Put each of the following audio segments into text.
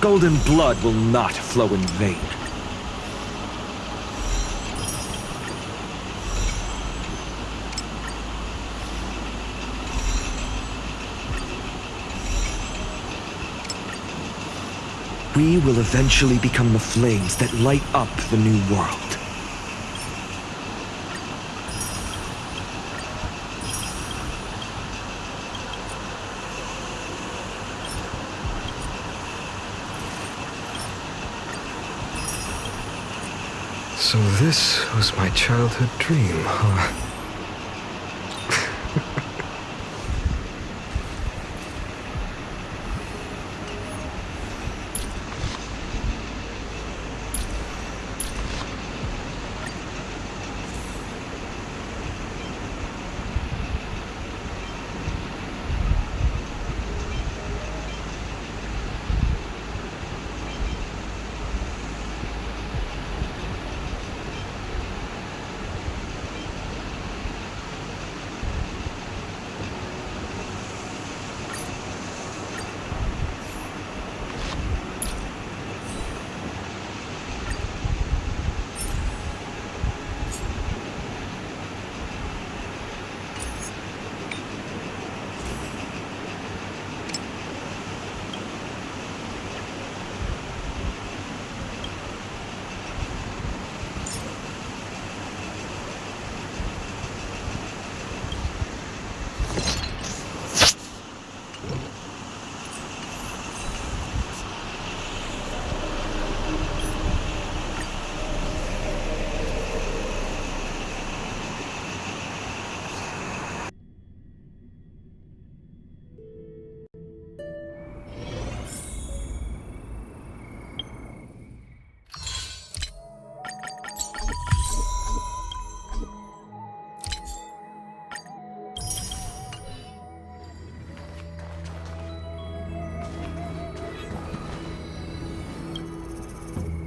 Golden blood will not flow in vain. We will eventually become the flames that light up the new world. So this was my childhood dream, huh?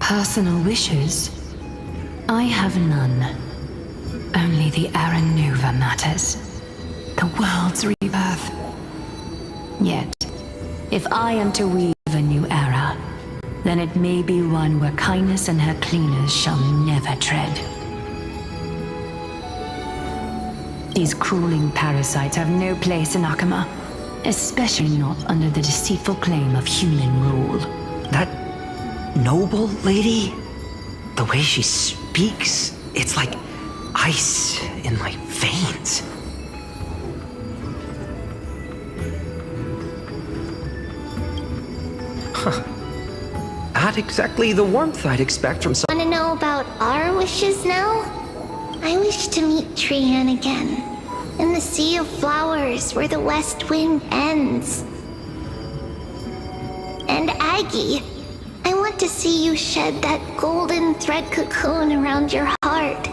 Personal wishes? I have none. Only the Aranuva matters. The world's rebirth. Yet, if I am to weave a new era, then it may be one where kindness and her cleaners shall never tread. These crawling parasites have no place in Akama, especially not under the deceitful claim of human rule. That noble lady? The way she speaks, it's like ice in my veins. Huh. Not exactly the warmth I'd expect from some— Want to know about our wishes now? I wish to meet Trian again, in the sea of flowers where the west wind ends. And Aggie, I want to see you shed that golden thread cocoon around your heart.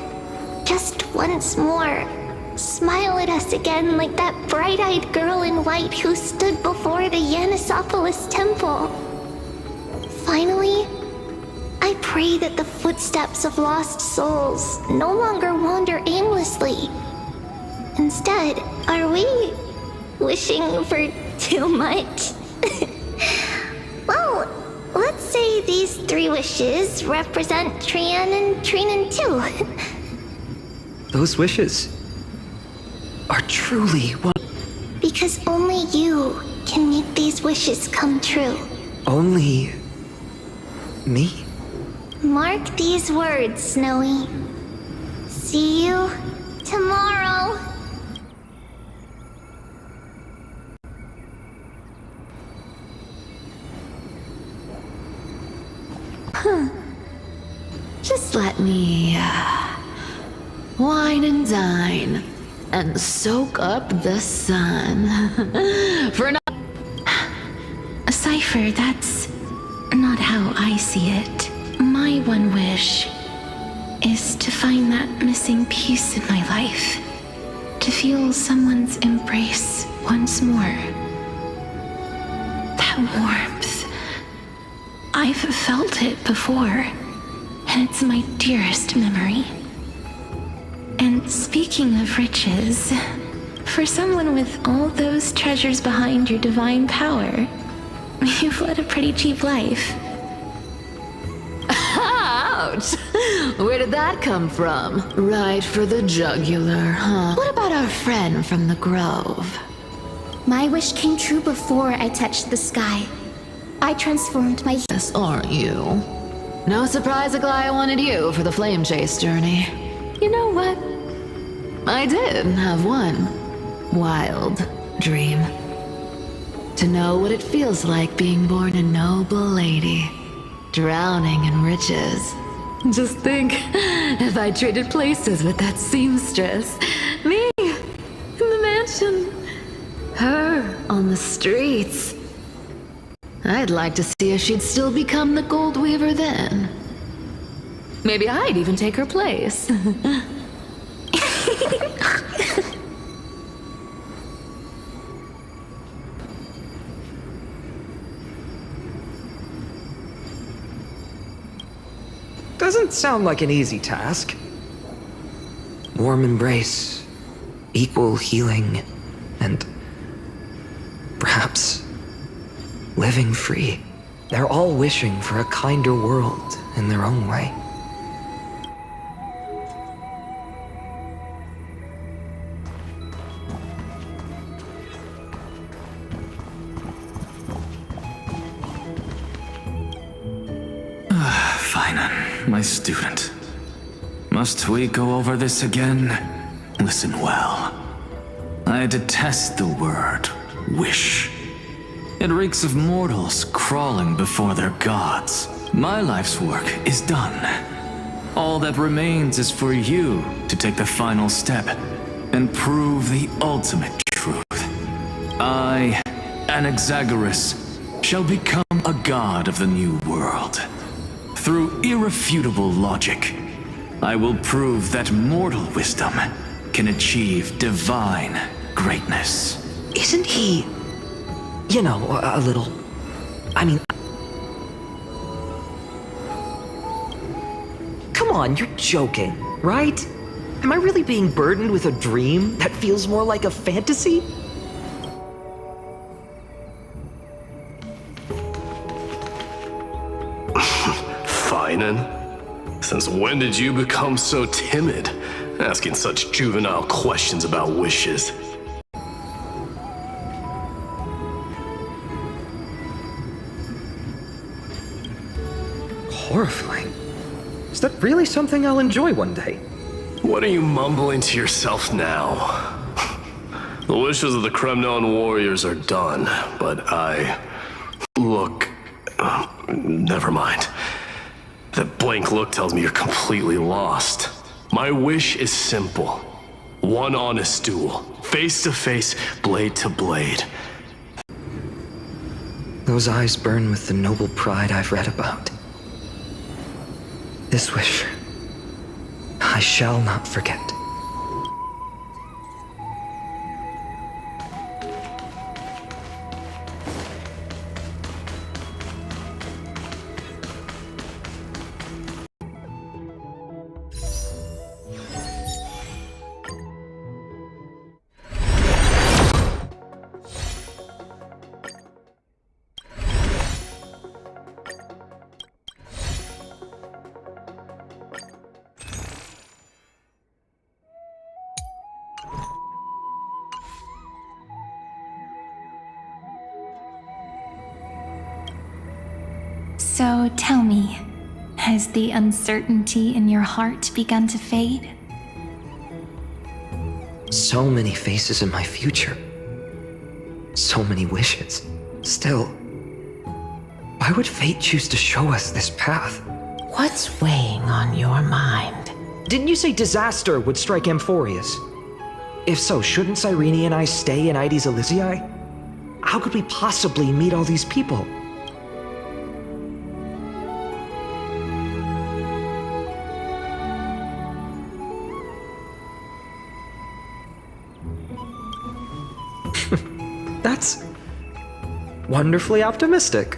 Just once more. Smile at us again like that bright-eyed girl in white who stood before the Yanisopolis temple. Finally, I pray that the footsteps of lost souls no longer wander aimlessly. Instead, are we wishing for too much? Well, let's say these 3 wishes represent Trian and Trinan too. Those wishes are truly one. Because only you can make these wishes come true. Only me? Mark these words, Snowy. See you tomorrow. Just let me wine and dine and soak up the sun. For not a cipher, that's not how I see it. My one wish is to find that missing piece in my life. To feel someone's embrace once more. That warmth. I've felt it before, and it's my dearest memory. And speaking of riches, for someone with all those treasures behind your divine power, You've led a pretty cheap life. Ouch! Where did that come from? Right for the jugular, huh? What about our friend from the Grove? My wish came true before I touched the sky. I transformed my Yes, aren't you? No surprise Aglaya wanted you for the flame chase journey. You know what? I did have one wild dream. To know what it feels like being born a noble lady, drowning in riches. Just think, if I traded places with that seamstress, me in the mansion, her on the streets. I'd like to see if she'd still become the gold weaver then. Maybe I'd even take her place. Doesn't sound like an easy task. Warm embrace, equal healing, and perhaps living free. They're all wishing for a kinder world in their own way. Finan, my student. Must we go over this again? Listen well. I detest the word wish. It reeks of mortals crawling before their gods. My life's work is done. All that remains is for you to take the final step and prove the ultimate truth. I, Anaxagoras, shall become a god of the new world. Through irrefutable logic, I will prove that mortal wisdom can achieve divine greatness. Isn't he, you know, a little... I mean... Come on, you're joking, right? Am I really being burdened with a dream that feels more like a fantasy? Finan, since when did you become so timid, asking such juvenile questions about wishes? Horrifying. Is that really something I'll enjoy one day? What are you mumbling to yourself now? The wishes of the Kremnon warriors are done, but Look... never mind. That blank look tells me you're completely lost. My wish is simple. One honest duel. Face to face, blade to blade. Those eyes burn with the noble pride I've read about. This wish, I shall not forget. So tell me, has the uncertainty in your heart begun to fade? So many faces in my future. So many wishes. Still, why would fate choose to show us this path? What's weighing on your mind? Didn't you say disaster would strike Amphorius? If so, shouldn't Cyrene and I stay in Ides Elysiae? How could we possibly meet all these people? That's wonderfully optimistic.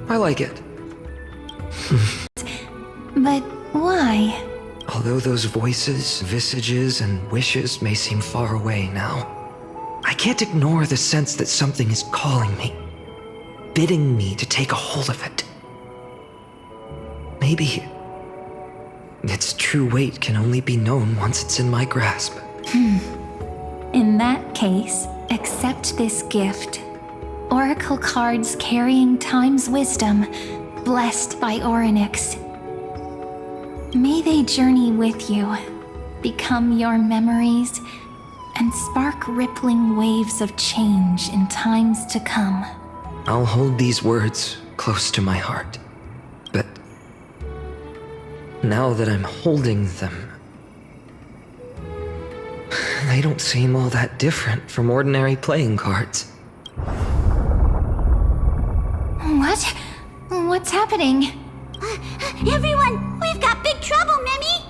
I like it. But why? Although those voices, visages, and wishes may seem far away now, I can't ignore the sense that something is calling me. bidding me to take a hold of it. Maybe its true weight can only be known once it's in my grasp. In that case, accept this gift. Oracle cards carrying time's wisdom, blessed by Orynyx. May they journey with you, become your memories, and spark rippling waves of change in times to come. I'll hold these words close to my heart. But now that I'm holding them, they don't seem all that different from ordinary playing cards. What? What's happening? Everyone, we've got big trouble, Mimi!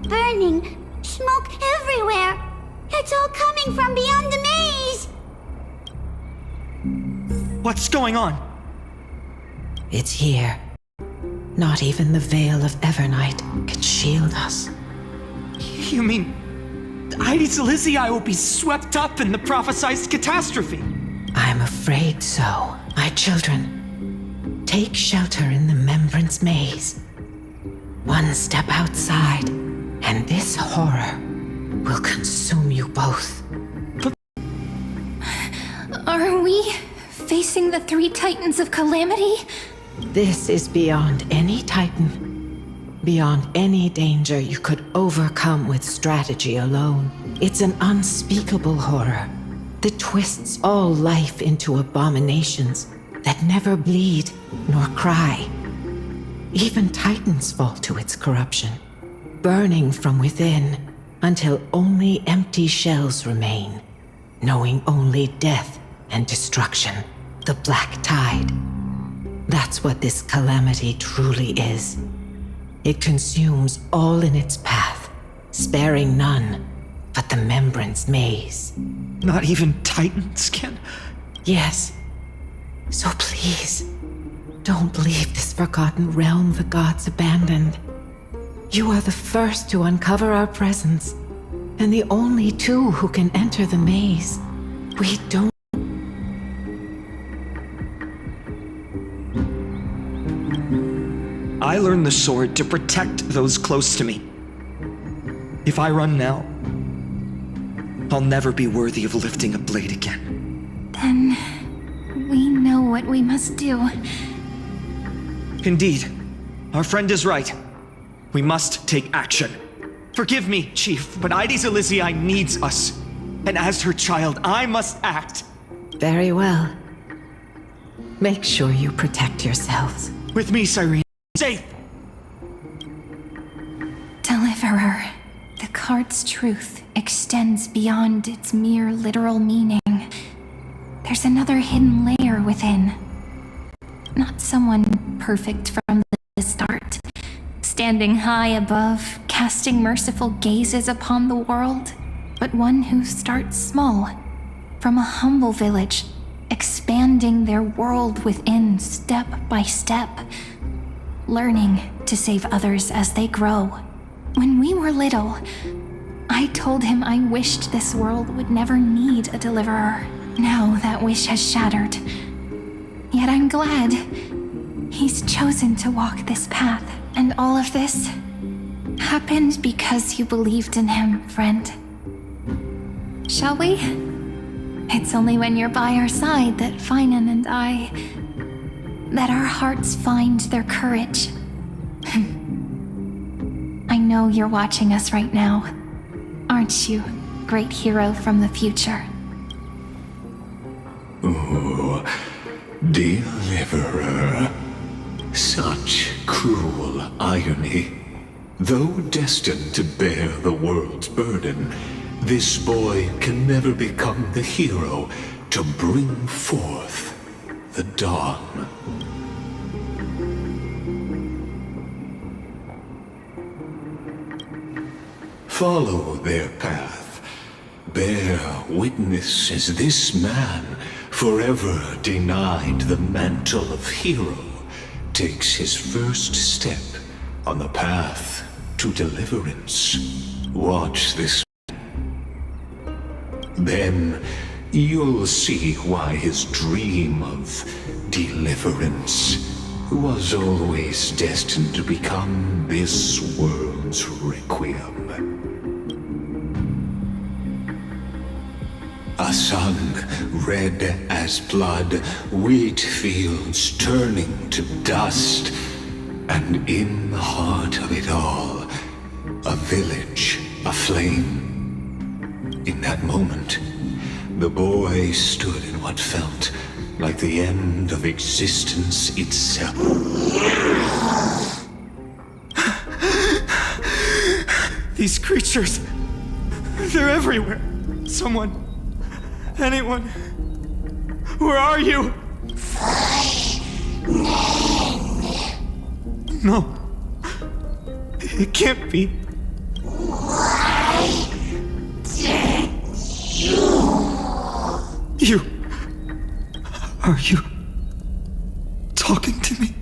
Burning, smoke everywhere. It's all coming from beyond the maze. What's going on? It's here. Not even the veil of Evernight can shield us. You mean Aedes Elysiae will be swept up in the prophesized catastrophe? I'm afraid so. My children, take shelter in the Membrance Maze. One step outside, and this horror will consume you both. Are we facing the three titans of calamity? This is beyond any Titan. Beyond any danger you could overcome with strategy alone. It's an unspeakable horror that twists all life into abominations that never bleed nor cry. Even Titans fall to its corruption, burning from within until only empty shells remain, knowing only death and destruction, the Black Tide. That's what this calamity truly is. It consumes all in its path, sparing none but the Membrance Maze. Not even Titans can? Yes. So please, don't leave this forgotten realm the gods abandoned. You are the first to uncover our presence, and the only two who can enter the maze. We don't. I learned the sword to protect those close to me. If I run now, I'll never be worthy of lifting a blade again. Then we know what we must do. Indeed, our friend is right. We must take action. Forgive me, Chief, but Aedes Elysiae needs us. And as her child, I must act. Very well. Make sure you protect yourselves. With me, Cyrene. Safe! Deliverer, the card's truth extends beyond its mere literal meaning. There's another hidden layer within. Not someone perfect from the start, standing high above, casting merciful gazes upon the world, but one who starts small, from a humble village, expanding their world within step by step, learning to save others as they grow. When we were little, I told him I wished this world would never need a deliverer. Now that wish has shattered. Yet I'm glad he's chosen to walk this path. And all of this happened because you believed in him, friend. Shall we? It's only when you're by our side that Finan and that our hearts find their courage. I know you're watching us right now. Aren't you, great hero from the future? Oh, deliverer. Such cruel irony. Though destined to bear the world's burden, this boy can never become the hero to bring forth the dawn. Follow their path. Bear witness as this man, forever denied the mantle of hero, takes his first step on the path to deliverance. Watch this. Then you'll see why his dream of deliverance was always destined to become this world's requiem. A sun red as blood, wheat fields turning to dust, and in the heart of it all, a village aflame. In that moment, the boy stood in what felt like the end of existence itself. These creatures, they're everywhere. Someone, anyone, where are you? No, it can't be. You, are you talking to me?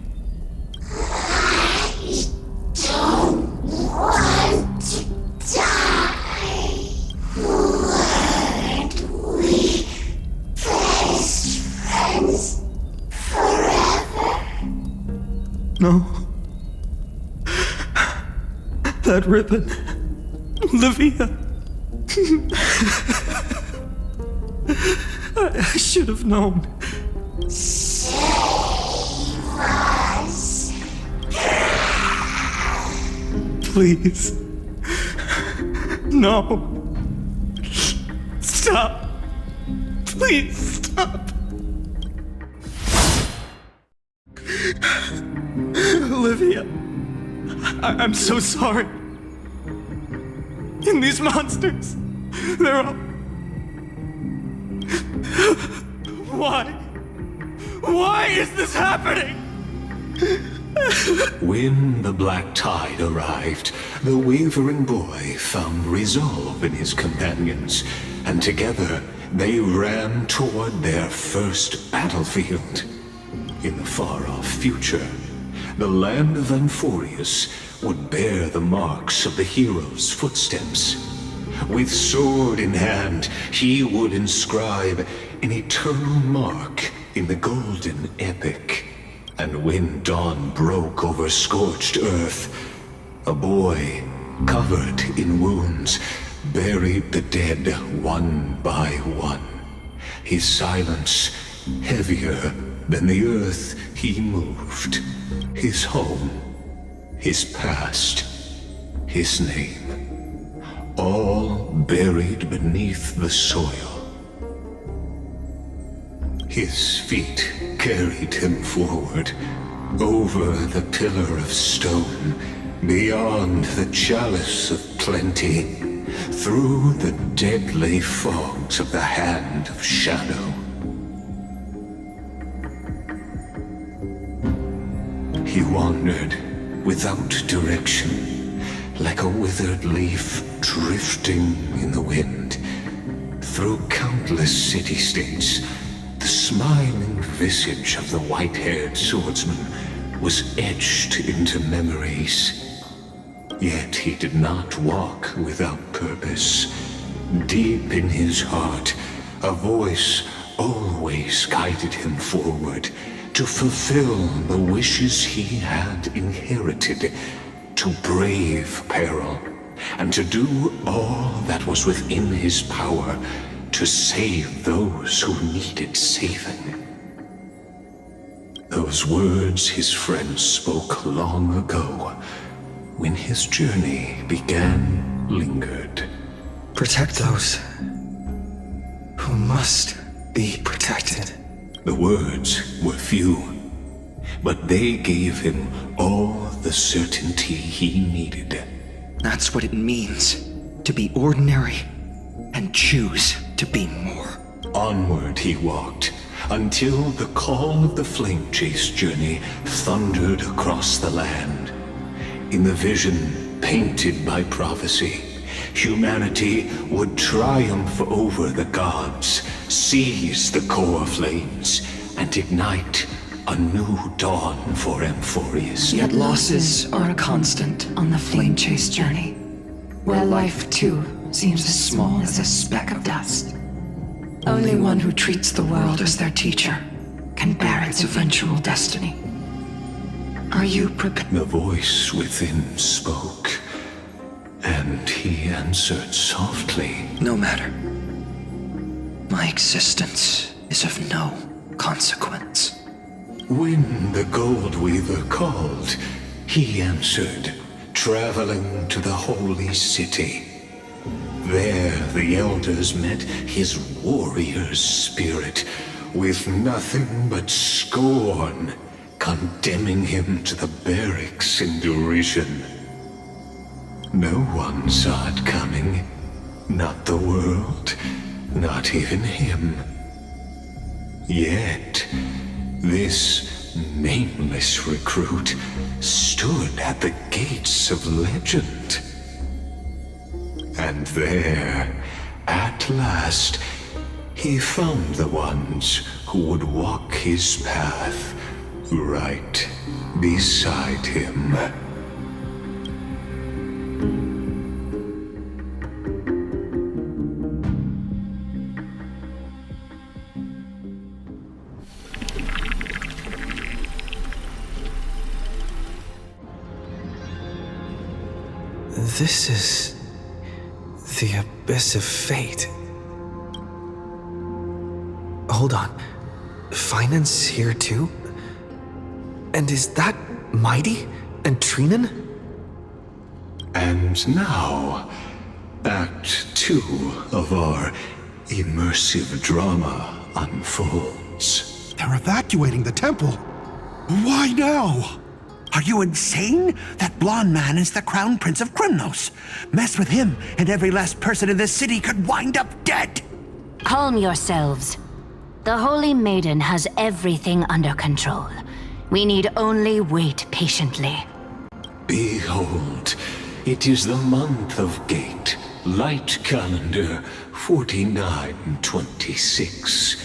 No. That ribbon. Olivia. I should have known. Please. No. Stop. Please stop. Olivia. I'm so sorry. And these monsters, they're all... Why? Why is this happening? When the black tide arrived, the wavering boy found resolve in his companions, and together they ran toward their first battlefield. In the far-off future, the land of Amphorius would bear the marks of the hero's footsteps. With sword in hand, he would inscribe an eternal mark in the golden epic. And when dawn broke over scorched earth, a boy, covered in wounds, buried the dead one by one. His silence heavier than the earth he moved. His home, his past, his name, all buried beneath the soil. His feet carried him forward, over the pillar of stone, beyond the chalice of plenty, through the deadly fogs of the hand of shadow. He wandered without direction, like a withered leaf drifting in the wind, through countless city-states. The smiling visage of the white-haired swordsman was etched into memories. Yet he did not walk without purpose. Deep in his heart, a voice always guided him forward to fulfill the wishes he had inherited, to brave peril, and to do all that was within his power to save those who needed saving. Those words his friend spoke long ago, when his journey began, lingered. Protect those who must be protected. The words were few, but they gave him all the certainty he needed. That's what it means to be ordinary and choose to be more. Onward he walked, until the call of the flame chase journey thundered across the land. In the vision painted by prophecy, humanity would triumph over the gods, seize the core flames, and ignite a new dawn for Amphorius. Yet losses are a constant on the flame chase journey, where life too seems as small as a speck of dust. Only one who treats the world as their teacher can bear its eventual destiny. Are you prepared? The voice within spoke, and he answered softly. No matter. My existence is of no consequence. When the Gold Weaver called, he answered, traveling to the holy city. There the elders met his warrior's spirit, with nothing but scorn, condemning him to the barracks in derision. No one saw it coming, not the world, not even him. Yet, this nameless recruit stood at the gates of legend. And there, at last, he found the ones who would walk his path right beside him. This is the abyss of fate. Hold on. Finance here too? And is that Mighty and Treenan? And now, Act 2 of our immersive drama unfolds. They're evacuating the temple. Why now? Are you insane? That blonde man is the Crown Prince of Krymnos. Mess with him, and every last person in this city could wind up dead. Calm yourselves. The Holy Maiden has everything under control. We need only wait patiently. Behold, it is the month of Gate, light calendar 4926.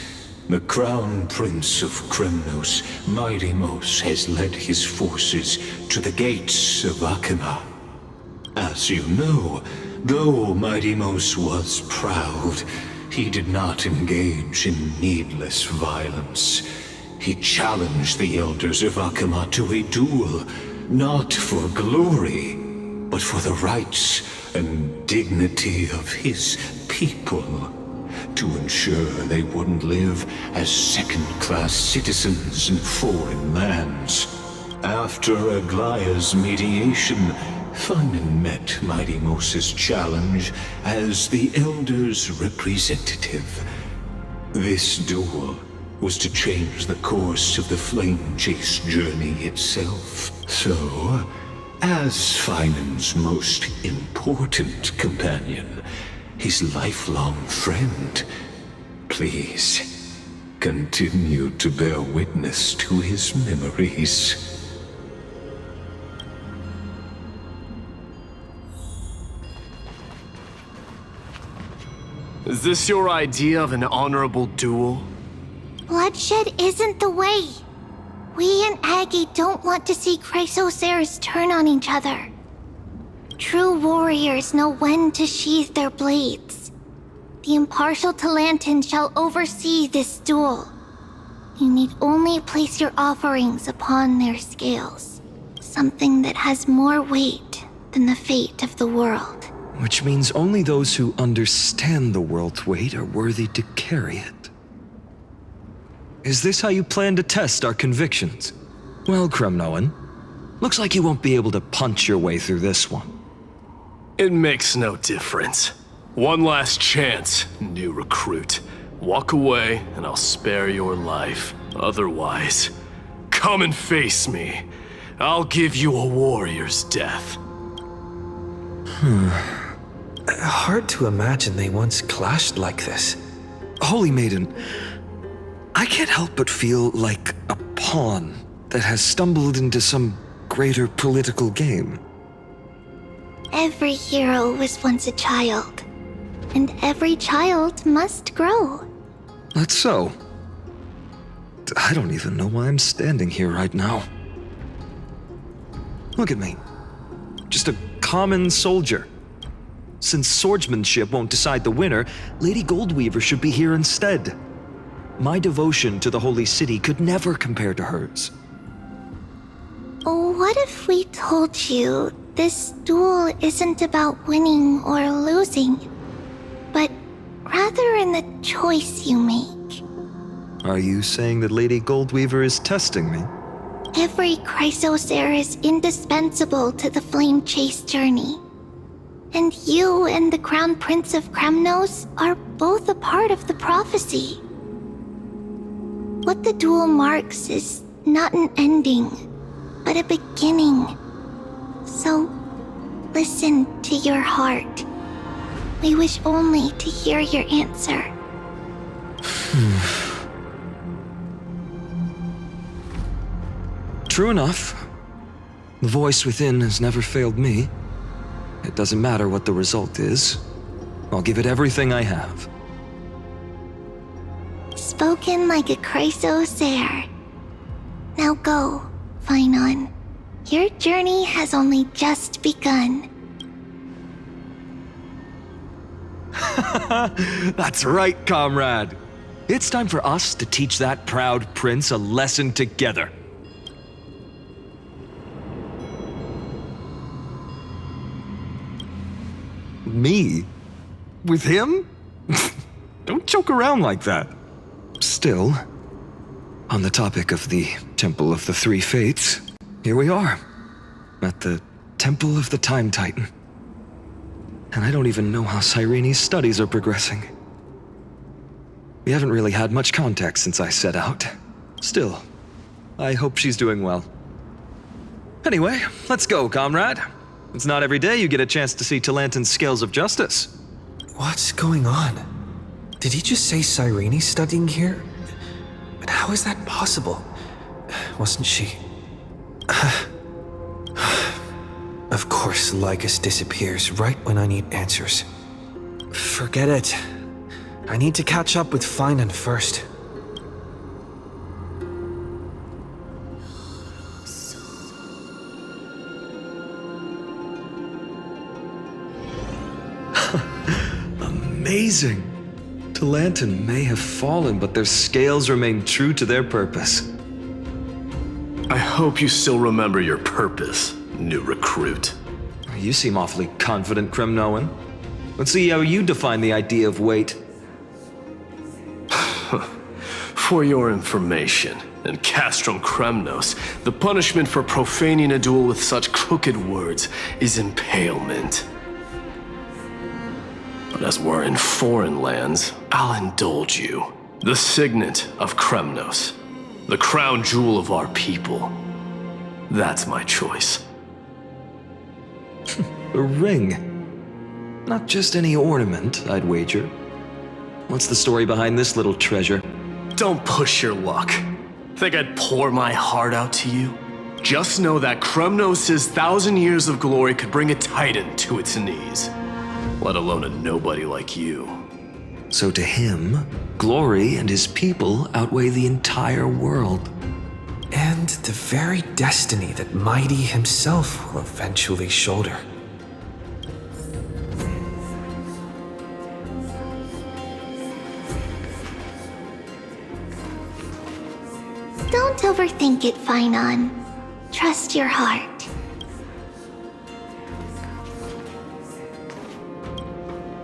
The Crown Prince of Krymnos, Midimos, has led his forces to the gates of Akima. As you know, though Midimos was proud, he did not engage in needless violence. He challenged the elders of Akima to a duel, not for glory, but for the rights and dignity of his people, to ensure they wouldn't live as second-class citizens in foreign lands. After Aglaya's mediation, Finan met Midimos' challenge as the Elder's representative. This duel was to change the course of the Flame Chase journey itself. So, as Finan's most important companion, his lifelong friend, please continue to bear witness to his memories. Is this your idea of an honorable duel? Bloodshed isn't the way. We and Aggie don't want to see Chrysoceres turn on each other. True warriors know when to sheathe their blades. The impartial Talantin shall oversee this duel. You need only place your offerings upon their scales. Something that has more weight than the fate of the world. Which means only those who understand the world's weight are worthy to carry it. Is this how you plan to test our convictions? Well, Kremnoan, looks like you won't be able to punch your way through this one. It makes no difference. One last chance, new recruit. Walk away and I'll spare your life. Otherwise, come and face me. I'll give you a warrior's death. Hard to imagine they once clashed like this. Holy Maiden, I can't help but feel like a pawn that has stumbled into some greater political game. Every hero was once a child, and every child must grow. That's so. I don't even know why I'm standing here right now. Look at me. Just a common soldier. Since swordsmanship won't decide the winner, Lady Goldweaver should be here instead. My devotion to the Holy City could never compare to hers. What if we told you this duel isn't about winning or losing, but rather in the choice you make? Are you saying that Lady Goldweaver is testing me? Every Chrysosaur is indispensable to the Flame Chase journey. And you and the Crown Prince of Kremnos are both a part of the prophecy. What the duel marks is not an ending, but a beginning. So, listen to your heart. We wish only to hear your answer. True enough. The voice within has never failed me. It doesn't matter what the result is. I'll give it everything I have. Spoken like a Chrysosaur. Now go, Finon. Your journey has only just begun. That's right, comrade. It's time for us to teach that proud prince a lesson together. Me? With him? Don't joke around like that. Still, on the topic of the Temple of the Three Fates, here we are, at the Temple of the Time Titan. And I don't even know how Cyrene's studies are progressing. We haven't really had much contact since I set out. Still, I hope she's doing well. Anyway, let's go, comrade. It's not every day you get a chance to see Talantin's scales of justice. What's going on? Did he just say Cyrene's studying here? But how is that possible? Wasn't she? Of course, Lycus disappears right when I need answers. Forget it. I need to catch up with Finon first. Amazing! Talantin may have fallen, but their scales remain true to their purpose. I hope you still remember your purpose, new recruit. You seem awfully confident, Kremnoan. Let's see how you define the idea of weight. For your information, in Castrum Kremnos, the punishment for profaning a duel with such crooked words is impalement. But as we're in foreign lands, I'll indulge you. The signet of Kremnos, the crown jewel of our people. That's my choice. A ring. Not just any ornament, I'd wager. What's the story behind this little treasure? Don't push your luck. Think I'd pour my heart out to you? Just know that Kremnos' 1,000 years of glory could bring a titan to its knees. Let alone a nobody like you. So to him, glory and his people outweigh the entire world. And the very destiny that Mighty himself will eventually shoulder. Don't overthink it, Finon. Trust your heart.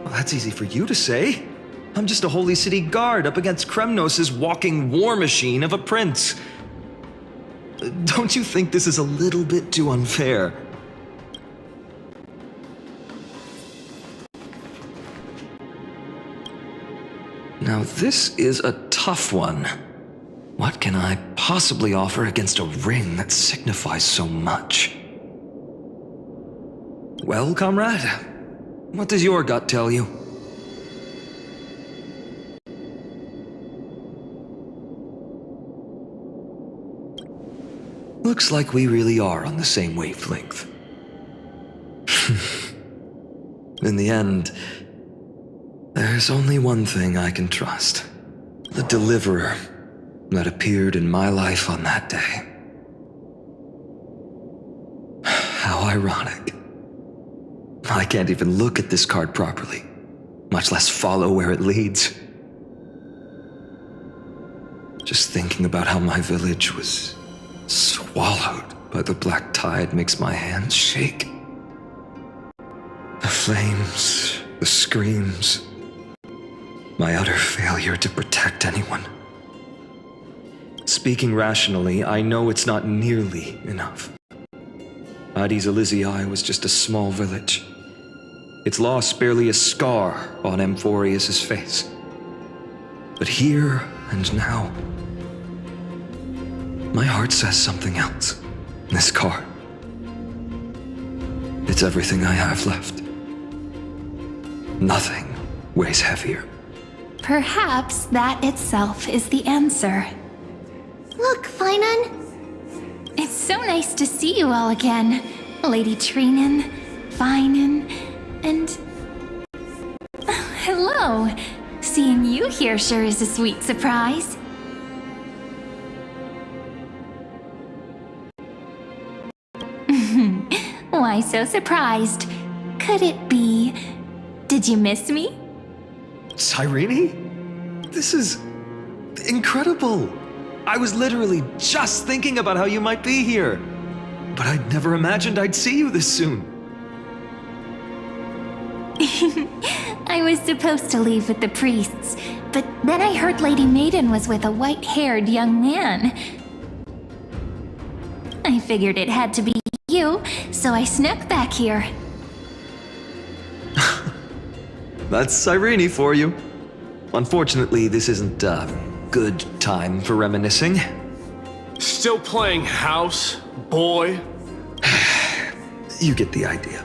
Well, that's easy for you to say. I'm just a Holy City guard up against Kremnos' walking war machine of a prince. Don't you think this is a little bit too unfair? Now this is a tough one. What can I possibly offer against a ring that signifies so much? Well, comrade, what does your gut tell you? Looks like we really are on the same wavelength. In the end, there's only one thing I can trust. The deliverer that appeared in my life on that day. How ironic. I can't even look at this card properly, much less follow where it leads. Just thinking about how my village was swallowed by the black tide makes my hands shake. The flames, the screams, my utter failure to protect anyone. Speaking rationally, I know it's not nearly enough. Addis Elysiae was just a small village. Its loss barely a scar on Amphorius' face. But here and now, my heart says something else. This card. It's everything I have left. Nothing weighs heavier. Perhaps that itself is the answer. Look, Finan. It's so nice to see you all again. Lady Treenan, Finan, and... hello. Seeing you here sure is a sweet surprise. Why so surprised? Could it be... Did you miss me? Cyrene? This is incredible. I was literally just thinking about how you might be here. But I'd never imagined I'd see you this soon. I was supposed to leave with the priests, but then I heard Lady Maiden was with a white-haired young man. I figured it had to be you, so I snuck back here. That's Cyrene for you. Unfortunately, this isn't a good time for reminiscing. Still playing house, boy? You get the idea.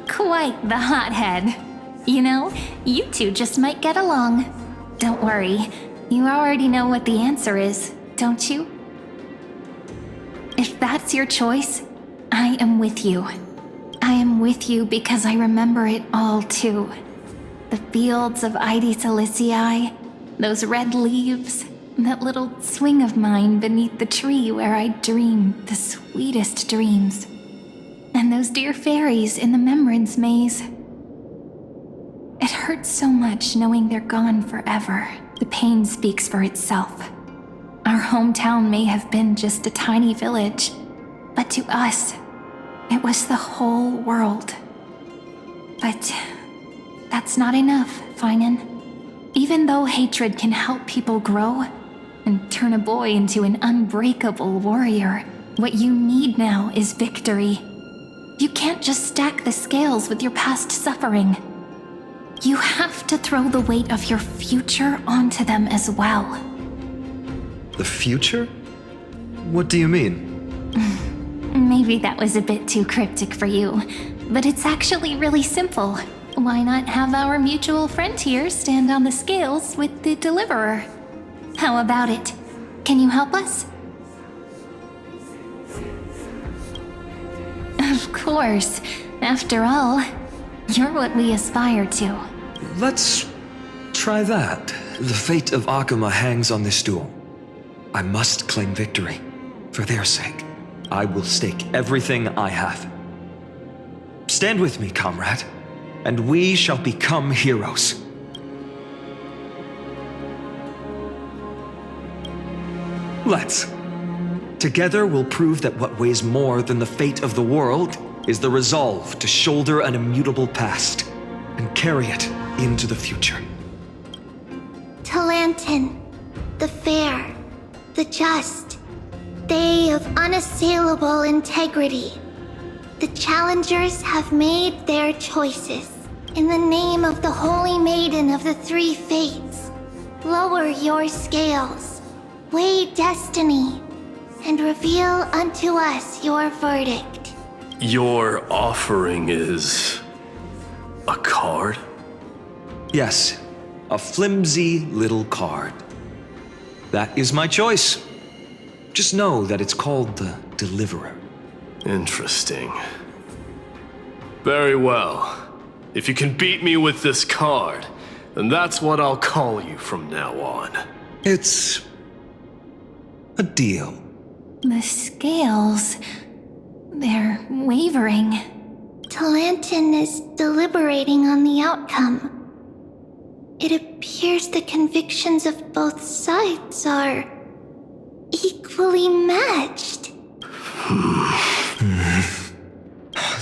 Quite the hothead. You know, you two just might get along. Don't worry, you already know what the answer is, don't you? If that's your choice, I am with you. I am with you because I remember it all too. The fields of Addis Elysiae, those red leaves, that little swing of mine beneath the tree where I dream the sweetest dreams. And those dear fairies in the Memorance Maze. It hurts so much knowing they're gone forever. The pain speaks for itself. Our hometown may have been just a tiny village, but to us, it was the whole world. But that's not enough, Finan. Even though hatred can help people grow and turn a boy into an unbreakable warrior, what you need now is victory. You can't just stack the scales with your past suffering. You have to throw the weight of your future onto them as well. The future? What do you mean? Maybe that was a bit too cryptic for you, but it's actually really simple. Why not have our mutual friend here stand on the scales with the deliverer? How about it? Can you help us? Of course. After all, you're what we aspire to. Let's try that. The fate of Akuma hangs on this duel. I must claim victory. For their sake, I will stake everything I have. Stand with me, comrade, and we shall become heroes. Let's. Together we'll prove that what weighs more than the fate of the world is the resolve to shoulder an immutable past and carry it into the future. Talantin, the fair, the just, they of unassailable integrity. The challengers have made their choices. In the name of the Holy Maiden of the Three Fates, lower your scales, weigh destiny, and reveal unto us your verdict. Your offering is... a card? Yes, a flimsy little card. That is my choice. Just know that it's called the Deliverer. Interesting. Very well. If you can beat me with this card, then that's what I'll call you from now on. It's a deal. The scales, they're wavering. Talantin is deliberating on the outcome. It appears the convictions of both sides are equally matched.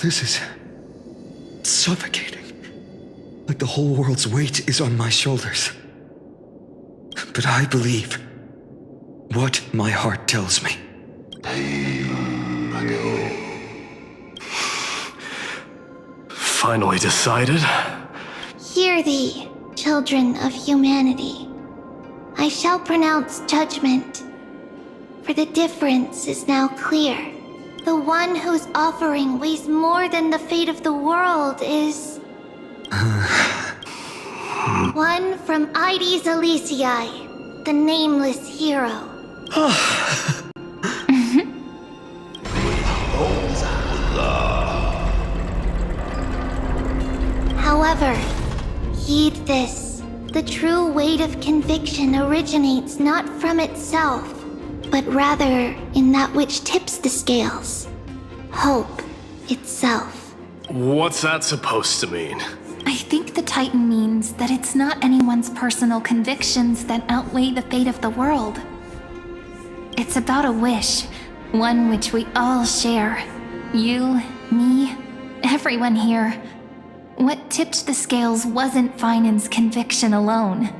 This is suffocating. Like the whole world's weight is on my shoulders. But I believe what my heart tells me. Finally decided? Hear thee, children of humanity. I shall pronounce judgment, for the difference is now clear. The one whose offering weighs more than the fate of the world is... one from Ides Elysiae, the nameless hero. However, heed this. The true weight of conviction originates not from itself, but rather in that which tips the scales. Hope itself. What's that supposed to mean? I think the Titan means that it's not anyone's personal convictions that outweigh the fate of the world. It's about a wish, one which we all share. You, me, everyone here. What tipped the scales wasn't Finan's conviction alone,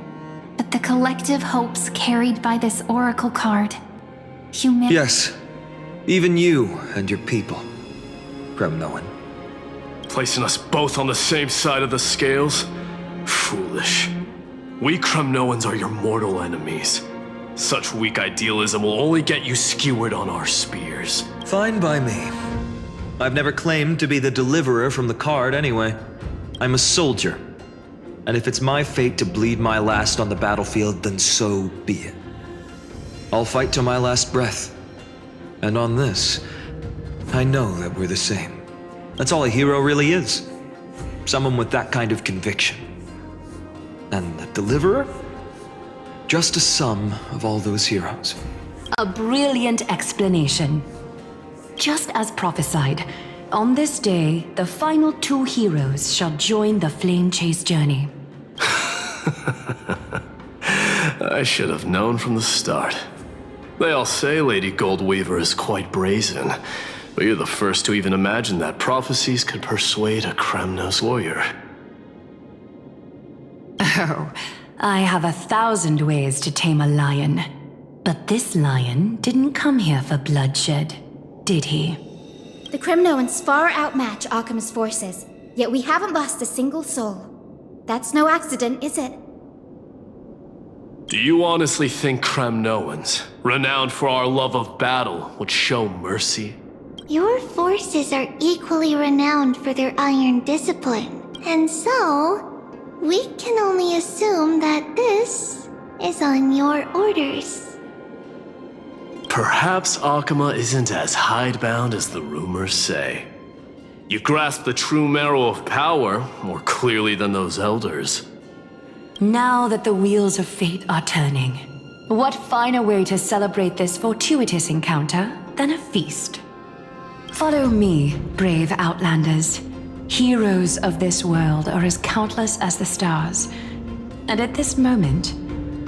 but the collective hopes carried by this oracle card. Yes, even you and your people, Kremnoan. Placing us both on the same side of the scales? Foolish. We Kremnoans are your mortal enemies. Such weak idealism will only get you skewered on our spears. Fine by me. I've never claimed to be the deliverer from the card anyway. I'm a soldier. And if it's my fate to bleed my last on the battlefield, then so be it. I'll fight till my last breath. And on this, I know that we're the same. That's all a hero really is. Someone with that kind of conviction. And the deliverer? Just a sum of all those heroes. A brilliant explanation. Just as prophesied, on this day, the final two heroes shall join the Flame Chase journey. I should have known from the start. They all say Lady Goldweaver is quite brazen, but you're the first to even imagine that prophecies could persuade a Kremnos warrior. Oh, I have 1,000 ways to tame a lion. But this lion didn't come here for bloodshed, did he? The Kremnoans far outmatch Arkhim's forces, yet we haven't lost a single soul. That's no accident, is it? Do you honestly think Kremnoans, renowned for our love of battle, would show mercy? Your forces are equally renowned for their iron discipline, and so, we can only assume that this is on your orders. Perhaps Akama isn't as hidebound as the rumors say. You grasp the true marrow of power more clearly than those elders. Now that the wheels of fate are turning, what finer way to celebrate this fortuitous encounter than a feast? Follow me, brave Outlanders. Heroes of this world are as countless as the stars, and at this moment,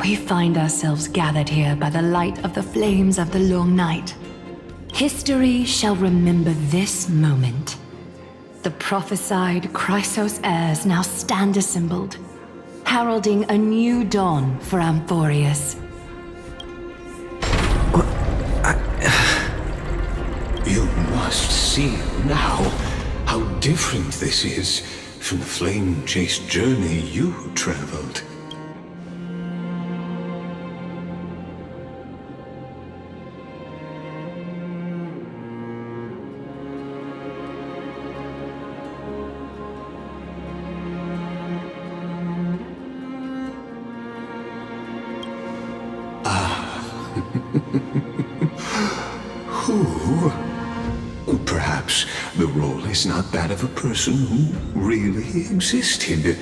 we find ourselves gathered here by the light of the flames of the long night. History shall remember this moment. The prophesied Chrysos heirs now stand assembled, heralding a new dawn for Amphorius. You must see now how different this is from the flame chase journey you traveled. Perhaps the role is not that of a person who really existed.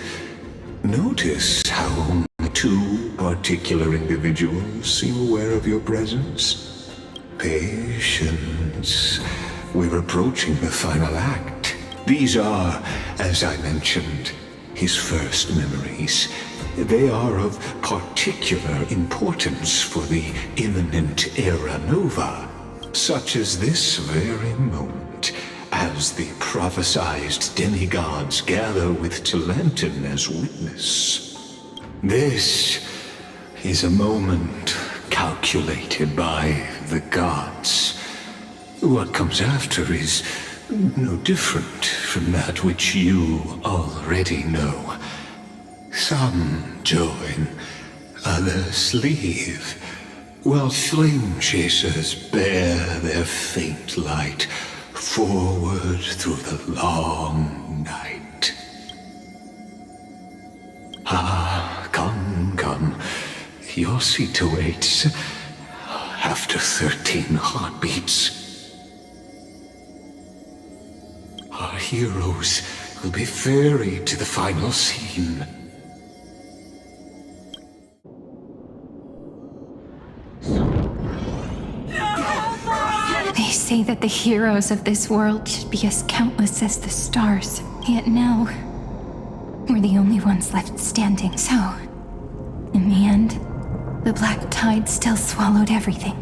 Notice how only two particular individuals seem aware of your presence. Patience. We're approaching the final act. These are, as I mentioned, his first memories. They are of particular importance for the imminent Era Nova, such as this very moment, as the prophesized demigods gather with Talantin as witness. This is a moment calculated by the gods. What comes after is no different from that which you already know. Some join, others leave, while flame chasers bear their faint light forward through the long night. Ah, come. Your seat awaits. After 13 heartbeats, our heroes will be ferried to the final scene. They say that the heroes of this world should be as countless as the stars. Yet now, we're the only ones left standing. So, in the end, the black tide still swallowed everything.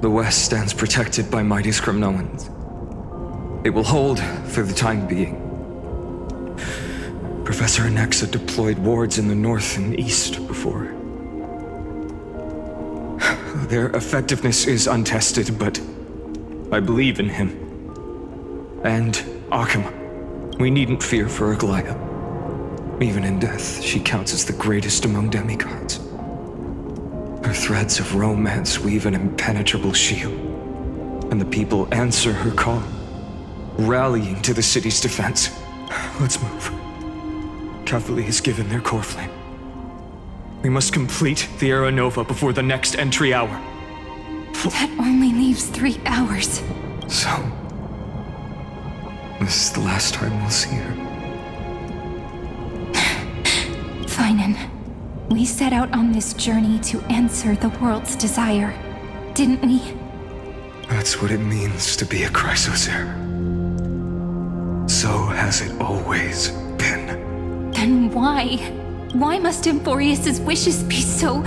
The West stands protected by mighty Skrymnoans. It will hold for the time being. Professor Anexa deployed wards in the north and east before. Their effectiveness is untested, but I believe in him. And Akama. We needn't fear for Aglaya. Even in death, she counts as the greatest among demigods. Her threads of romance weave an impenetrable shield, and the people answer her call, rallying to the city's defense. Let's move. Cavalry has given their core flame. We must complete the Era Nova before the next entry hour. That only leaves 3 hours. So, this is the last time we'll see her. Finan, we set out on this journey to answer the world's desire, didn't we? That's what it means to be a Chrysosaur. So has it always been. Then why? Why must Emphorius's wishes be so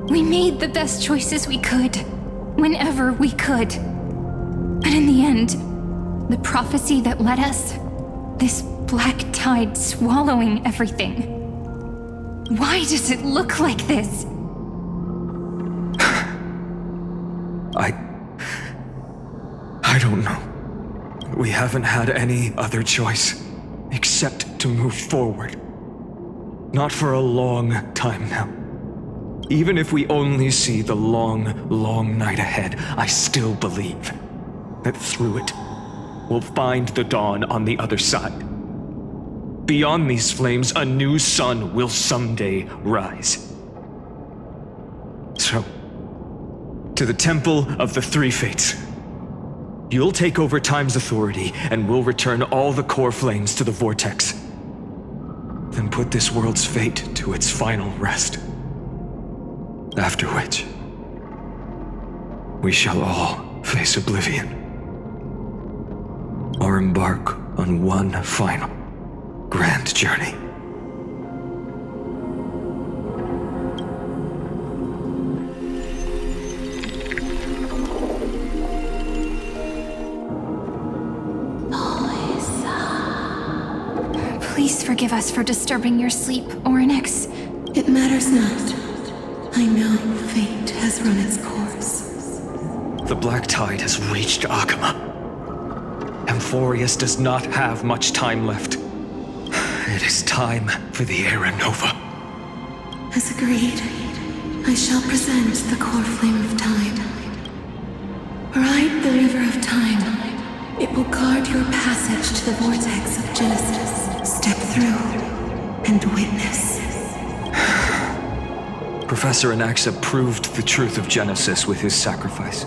We made the best choices we could, whenever we could. But in the end, the prophecy that led us, this black tide swallowing everything. Why does it look like this? I don't know. We haven't had any other choice, except to move forward. Not for a long time now. Even if we only see the long night ahead, I still believe that through it, we'll find the dawn on the other side. Beyond these flames, a new sun will someday rise. So, to the Temple of the Three Fates. You'll take over Time's authority, and we'll return all the core flames to the Vortex. Then put this world's fate to its final rest. After which, we shall all face oblivion. Or embark on one final grand journey. Please forgive us for disturbing your sleep, Oryx. It matters not. I know fate has run its course. The black tide has reached Akama. Emphorius does not have much time left. It is time for the Era Nova. As agreed, I shall present the core flame of time. Ride the river of time. It will guard your passage to the vortex of Genesis. Step through and witness. Professor Anexa proved the truth of Genesis with his sacrifice.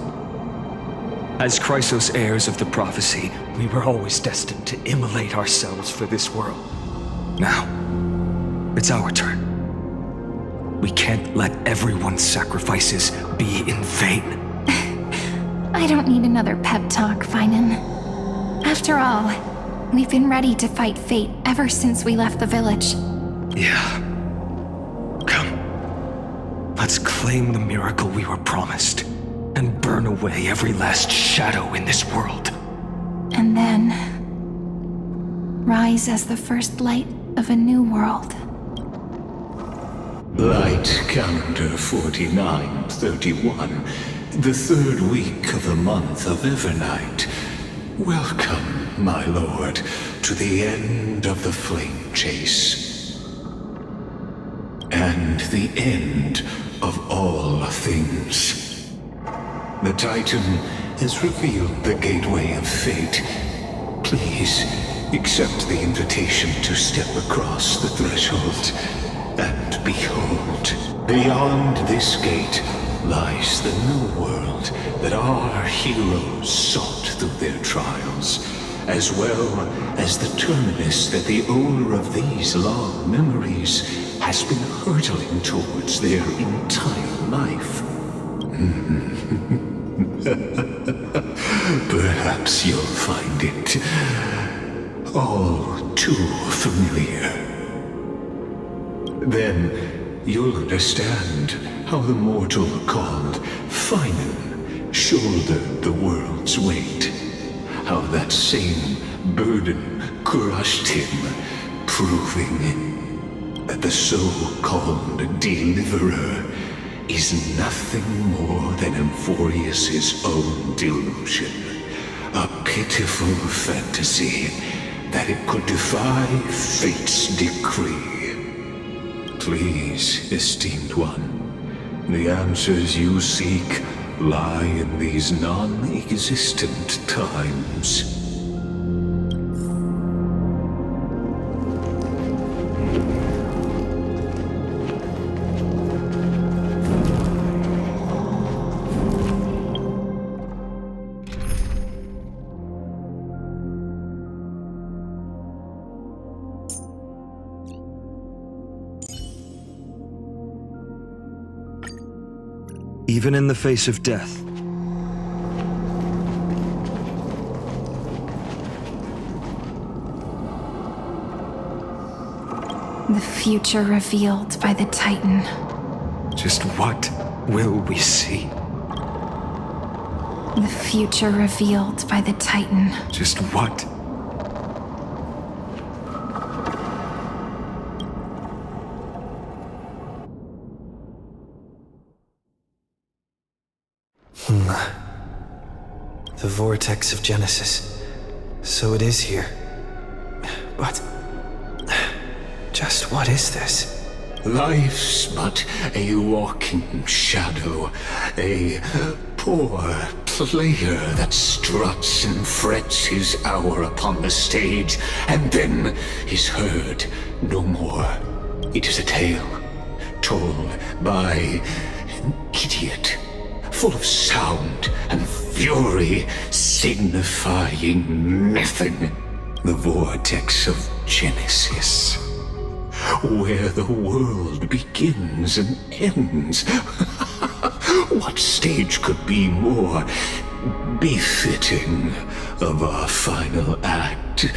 As Chrysos heirs of the prophecy, we were always destined to immolate ourselves for this world. Now, it's our turn. We can't let everyone's sacrifices be in vain. I don't need another pep talk, Finan. After all, we've been ready to fight fate ever since we left the village. Yeah. Come. Let's claim the miracle we were promised, and burn away every last shadow in this world. And then rise as the first light of a new world. Light calendar 4931, the third week of the month of Evernight. Welcome, my lord, to the end of the flame chase. And the end of all things. The Titan has revealed the gateway of fate. Please, accept the invitation to step across the threshold. And behold, beyond this gate lies the new world that our heroes sought through their trials, as well as the terminus that the owner of these long memories has been hurtling towards their entire life. Perhaps you'll find it all too familiar. Then you'll understand how the mortal called Finan shouldered the world's weight. How that same burden crushed him, proving that the so-called deliverer is nothing more than Emphorius' own delusion. A pitiful fantasy that it could defy fate's decree. Please, esteemed one, the answers you seek lie in these non-existent times. Even in the face of death, The future revealed by the Titan. just what will we see? The future revealed by the Titan. Just what? The vortex of Genesis. So it is here. But just what is this? Life's but a walking shadow, a poor player that struts and frets his hour upon the stage, and then is heard no more. It is a tale told by an idiot, full of sound and fury, signifying nothing. The vortex of Genesis, where the world begins and ends. What stage could be more befitting of our final act?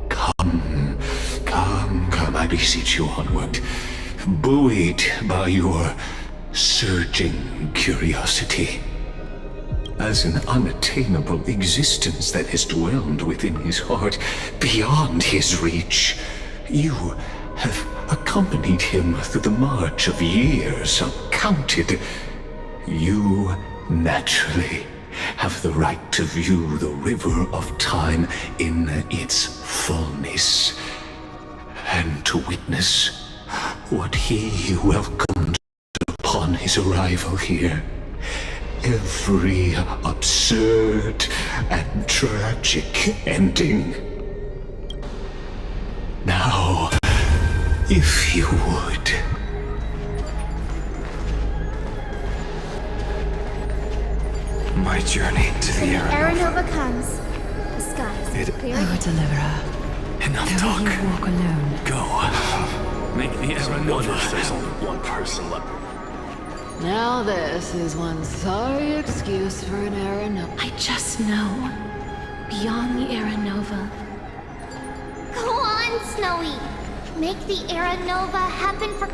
Come, I beseech you onward, buoyed by your surging curiosity. As an unattainable existence that has dwelled within his heart, beyond his reach, you have accompanied him through the march of years uncounted. You naturally have the right to view the river of time in its fullness, and to witness what he welcomed upon his arrival here. Every absurd and tragic ending. Now, if you would. My journey to the When Aranova. Aranova comes, the skies clear. Our deliverer. Enough Though talk. you walk alone. Go. Make the Aranova. There's only one person left. Now this is one sorry excuse for an Aranova. I just know beyond the Era Nova. Go on, Snowy! Make the Era Nova happen for...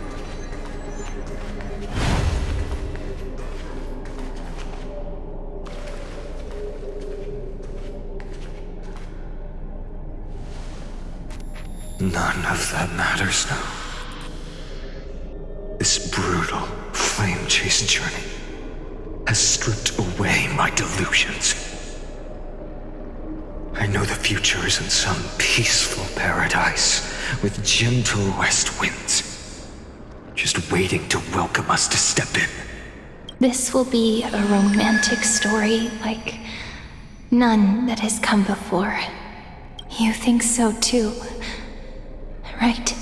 None of that matters now. This brutal, flame-chased journey has stripped away my delusions. I know the future is in some peaceful paradise with gentle west winds, just waiting to welcome us to step in. This will be a romantic story like none that has come before. You think so too, right?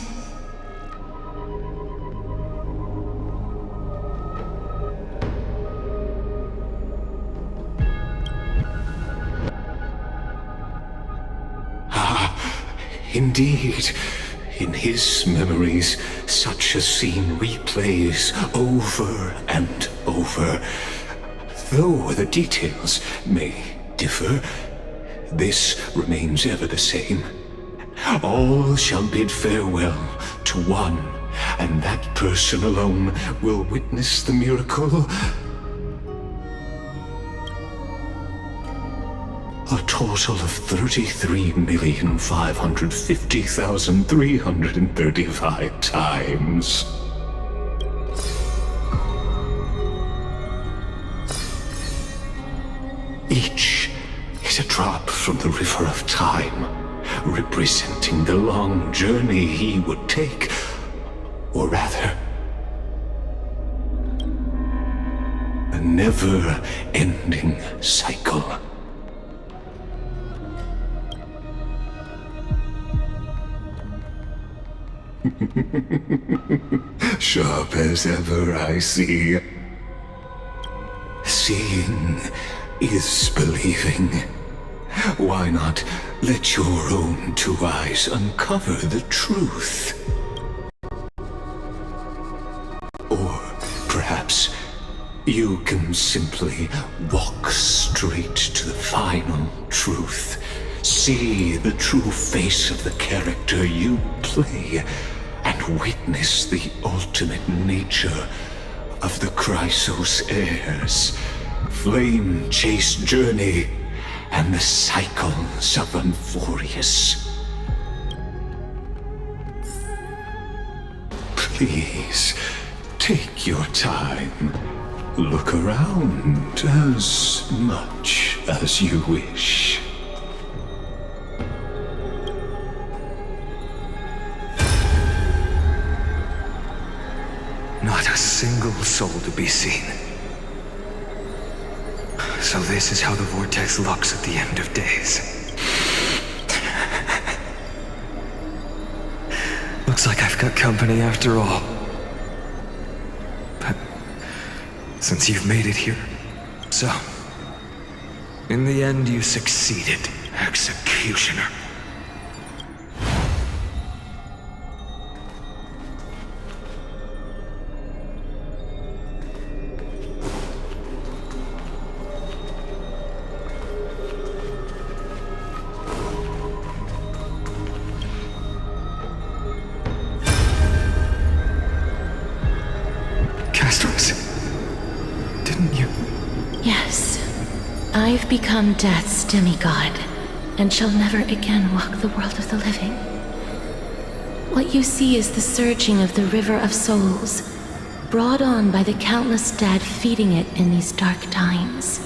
Indeed, in his memories, such a scene replays over and over. Though the details may differ, this remains ever the same. All shall bid farewell to one, and that person alone will witness the miracle. A total of 33,550,335 times. Each is a drop from the river of time, representing the long journey he would take, or rather, a never-ending cycle. Sharp as ever, I see. Seeing is believing. Why not let your own two eyes uncover the truth? Or perhaps you can simply walk straight to the final truth. See the true face of the character you play, and witness the ultimate nature of the Chrysos heirs, flame-chased journey, and the cycles of Unforius. Please, take your time. Look around as much as you wish. Not a single soul to be seen. So this is how the vortex looks at the end of days. Looks like I've got company after all. But since you've made it here, so in the end you succeeded, Executioner. I've become Death's demigod, and shall never again walk the world of the living. What you see is the surging of the River of Souls, brought on by the countless dead feeding it in these dark times.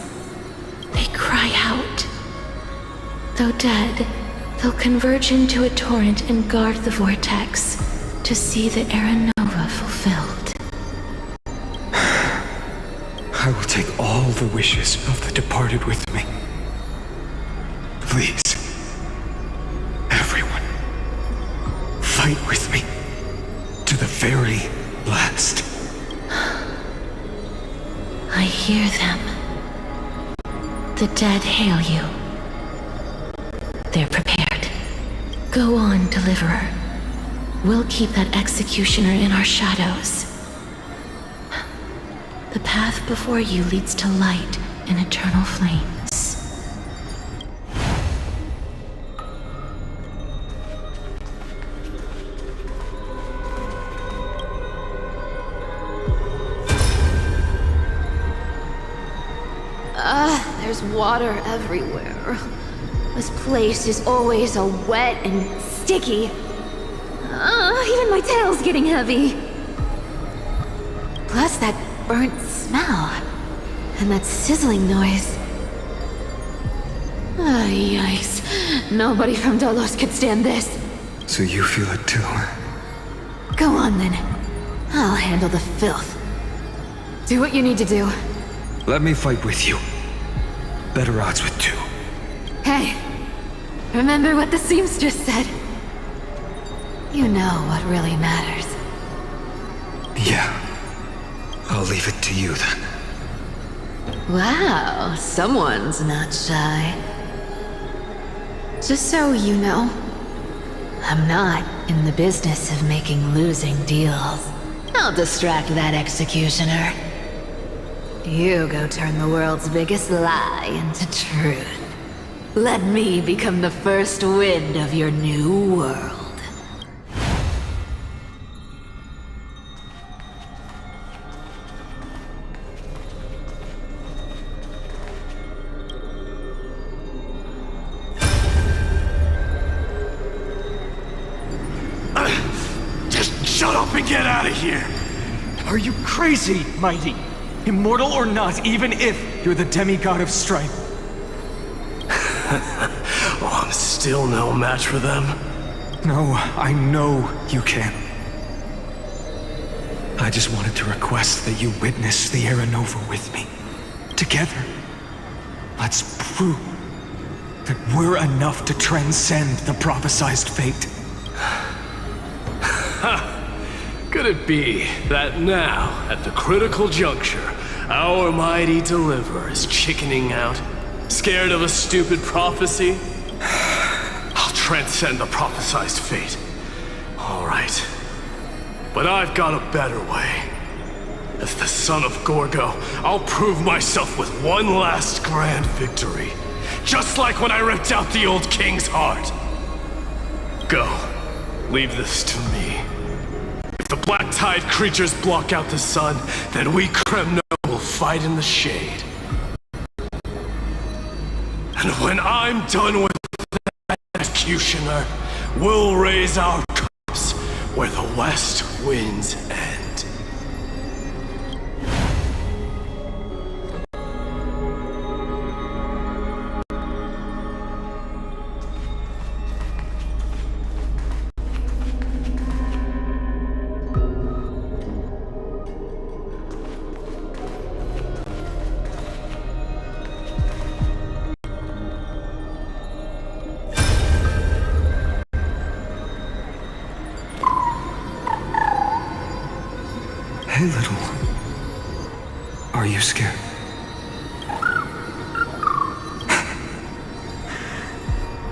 They cry out. Though dead, they'll converge into a torrent and guard the vortex to see the Era Nova fulfilled. I will take all the wishes of the departed with me. Please, everyone, fight with me to the very last. I hear them. The dead hail you. They're prepared. Go on, Deliverer. We'll keep that executioner in our shadows. The path before you leads to light and eternal flames. there's water everywhere. This place is always so wet and sticky. Even my tail's getting heavy. Plus that burnt smell. And that sizzling noise. Yikes. Nobody from Delos could stand this. So you feel it too? Go on then. I'll handle the filth. Do what you need to do. Let me fight with you. Better odds with two. Hey, remember what the seamstress said? You know what really matters. Yeah. I'll leave it to you then. Wow, someone's not shy. Just so you know, I'm not in the business of making losing deals. I'll distract that executioner. You go turn the world's biggest lie into truth. Let me become the first wind of your new world. Shut up and get out of here! Are you crazy, Mighty? Immortal or not, even if you're the demigod of strength. Oh, I'm still no match for them. No, I know you can. I just wanted to request that you witness the Era Nova with me. Together. Let's prove that we're enough to transcend the prophesized fate. Could it be that now, at the critical juncture, our mighty deliverer is chickening out? Scared of a stupid prophecy? I'll transcend the prophesized fate. All right. But I've got a better way. As the son of Gorgo, I'll prove myself with one last grand victory. Just like when I ripped out the old king's heart. Go. Leave this to me. If the black tide creatures block out the sun, then we Kremno will fight in the shade. And when I'm done with that executioner, we'll raise our cups where the west winds end. Hey, little one. Are you scared?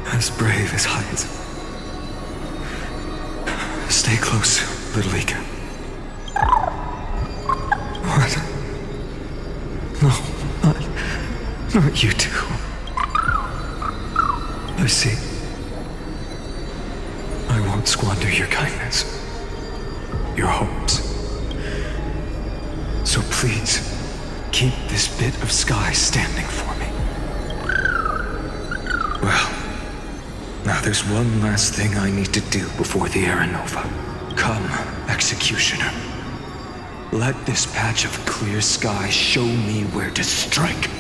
As brave as heights. Stay close, little Ika. What? No, not you two. I see. I won't squander your kindness. Your hopes. So please, keep this bit of sky standing for me. Well, now there's one last thing I need to do before the Era Nova. Come, Executioner. Let this patch of clear sky show me where to strike.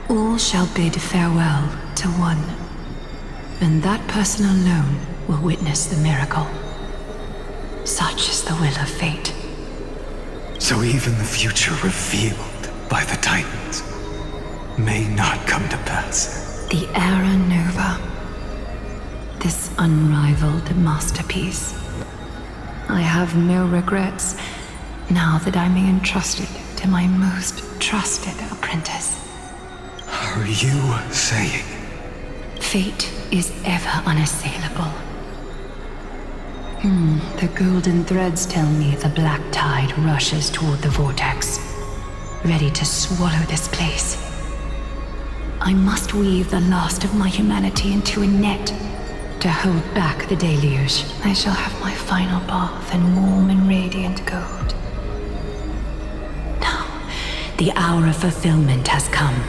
All shall bid farewell to one, and that person alone will witness the miracle. Such is the will of fate. So even the future revealed by the Titans may not come to pass. The Era Nova. This unrivaled masterpiece. I have no regrets now that I'm entrusted to my most trusted apprentice. Are you saying? Fate is ever unassailable. The golden threads tell me the black tide rushes toward the vortex, ready to swallow this place. I must weave the last of my humanity into a net to hold back the deluge. I shall have my final bath in warm and radiant gold. Now, the hour of fulfillment has come.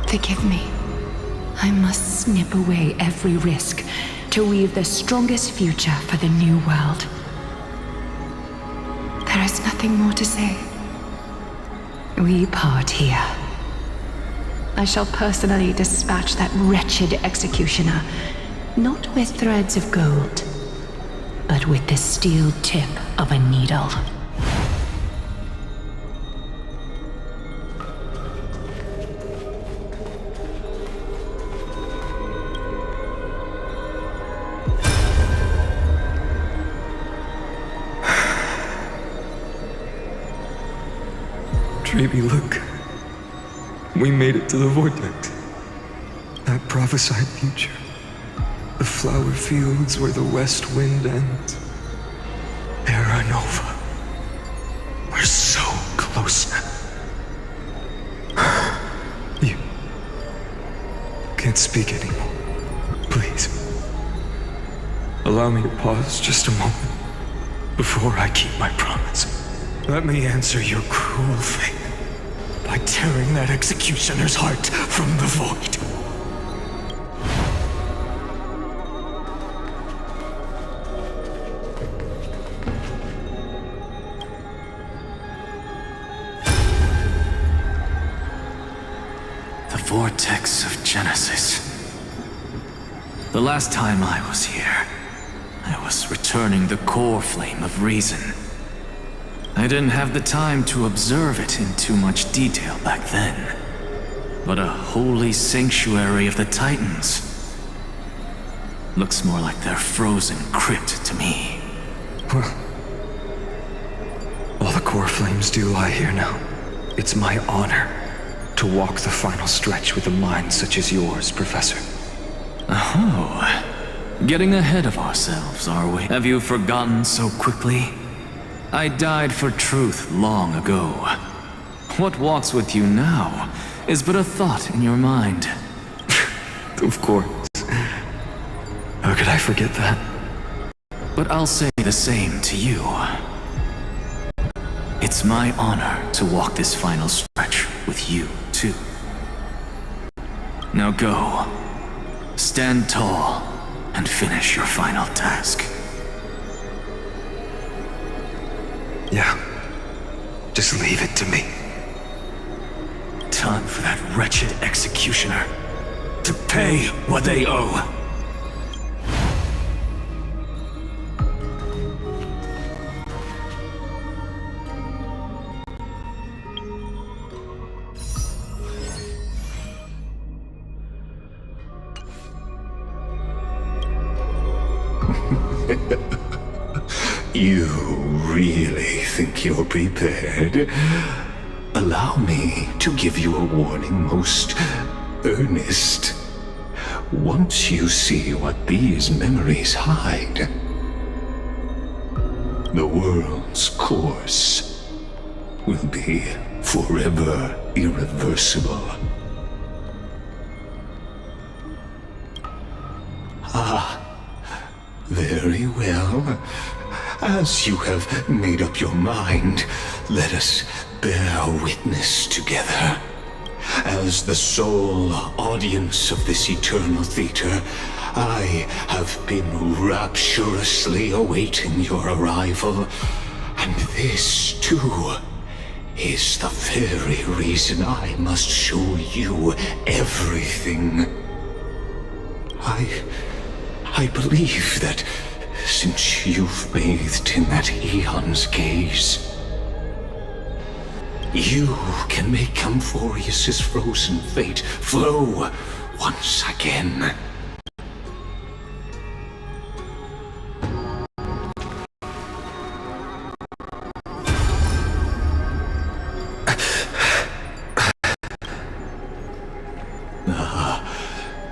Forgive me. I must snip away every risk to weave the strongest future for the new world. There is nothing more to say. We part here. I shall personally dispatch that wretched executioner, not with threads of gold, but with the steel tip of a needle. Baby, look. We made it to the vortex. That prophesied future. The flower fields where the west wind ends. Terra Nova. We're so close now. You can't speak anymore. Please. Allow me to pause just a moment before I keep my promise. Let me answer your cruel fate by tearing that executioner's heart from the void. The vortex of Genesis. The last time I was here, I was returning the core flame of reason. I didn't have the time to observe it in too much detail back then. But a holy sanctuary of the Titans looks more like their frozen crypt to me. Well, all the core flames do lie here now. It's my honor to walk the final stretch with a mind such as yours, Professor. Oh, getting ahead of ourselves, are we? Have you forgotten so quickly? I died for truth long ago. What walks with you now is but a thought in your mind. Of course. How could I forget that? But I'll say the same to you. It's my honor to walk this final stretch with you, too. Now go. Stand tall and finish your final task. Yeah. Just leave it to me. Time for that wretched executioner to pay what they owe. You really think you're prepared? Allow me to give you a warning, most earnest. Once you see what these memories hide, the world's course will be forever irreversible. Ah, very well. As you have made up your mind, let us bear witness together. As the sole audience of this eternal theater, I have been rapturously awaiting your arrival. And this, too, is the very reason I must show you everything. I believe that since you've bathed in that eon's gaze, you can make Amphorius's frozen fate flow once again.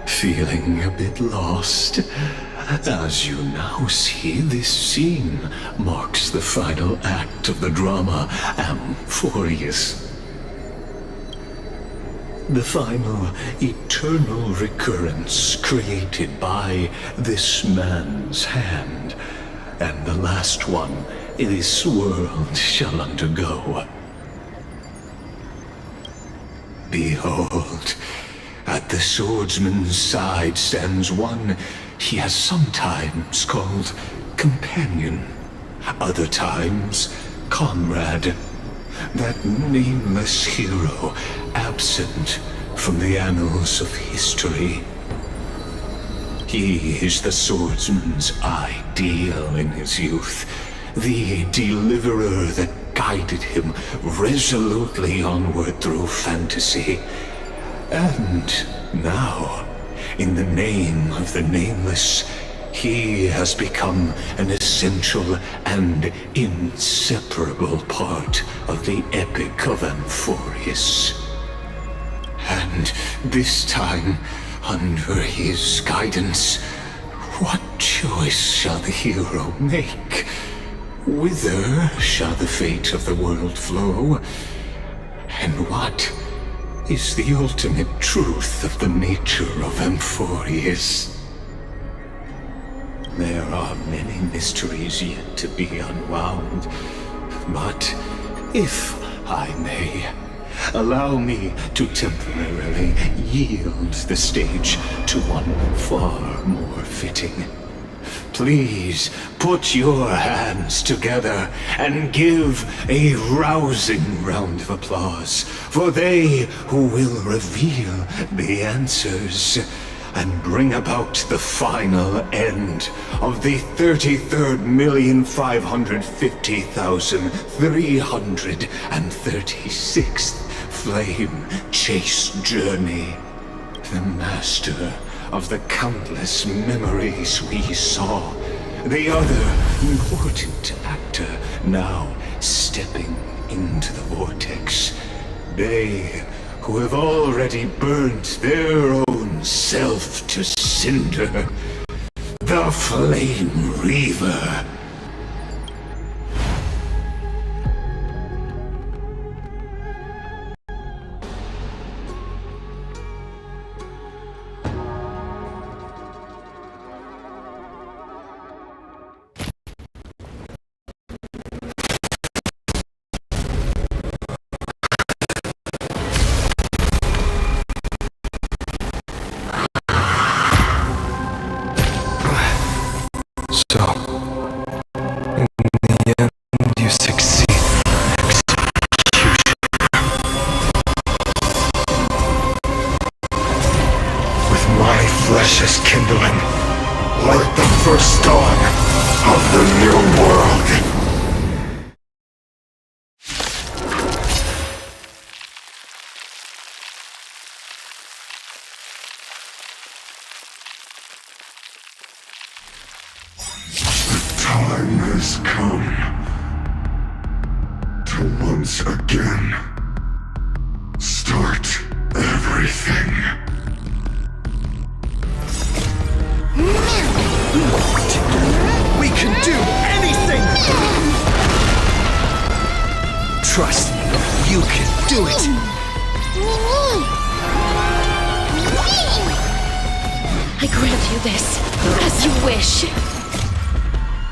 Feeling a bit lost? As you now see, this scene marks the final act of the drama Amphorius. The final, eternal recurrence created by this man's hand, and the last one this world shall undergo. Behold, at the swordsman's side stands one he has sometimes called companion, other times comrade, that nameless hero absent from the annals of history. He is the swordsman's ideal in his youth, the deliverer that guided him resolutely onward through fantasy. And now, in the name of the Nameless, he has become an essential and inseparable part of the epic of Amphorius. And this time, under his guidance, what choice shall the hero make? Whither shall the fate of the world flow? And what is the ultimate truth of the nature of Amphorius? There are many mysteries yet to be unwound, but if I may, allow me to temporarily yield the stage to one far more fitting. Please put your hands together and give a rousing round of applause for they who will reveal the answers and bring about the final end of the 33,550,336th flame chase journey. The master of the countless memories we saw. The other important actor now stepping into the vortex. They who have already burnt their own self to cinder. The Flame Reaver.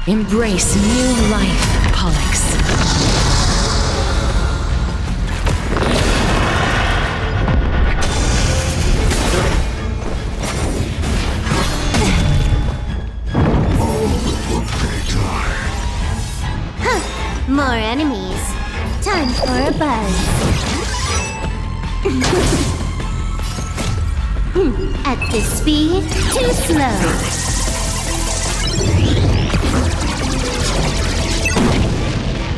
Embrace new life, Pollux. More enemies. Time for a buzz. At this speed, too slow.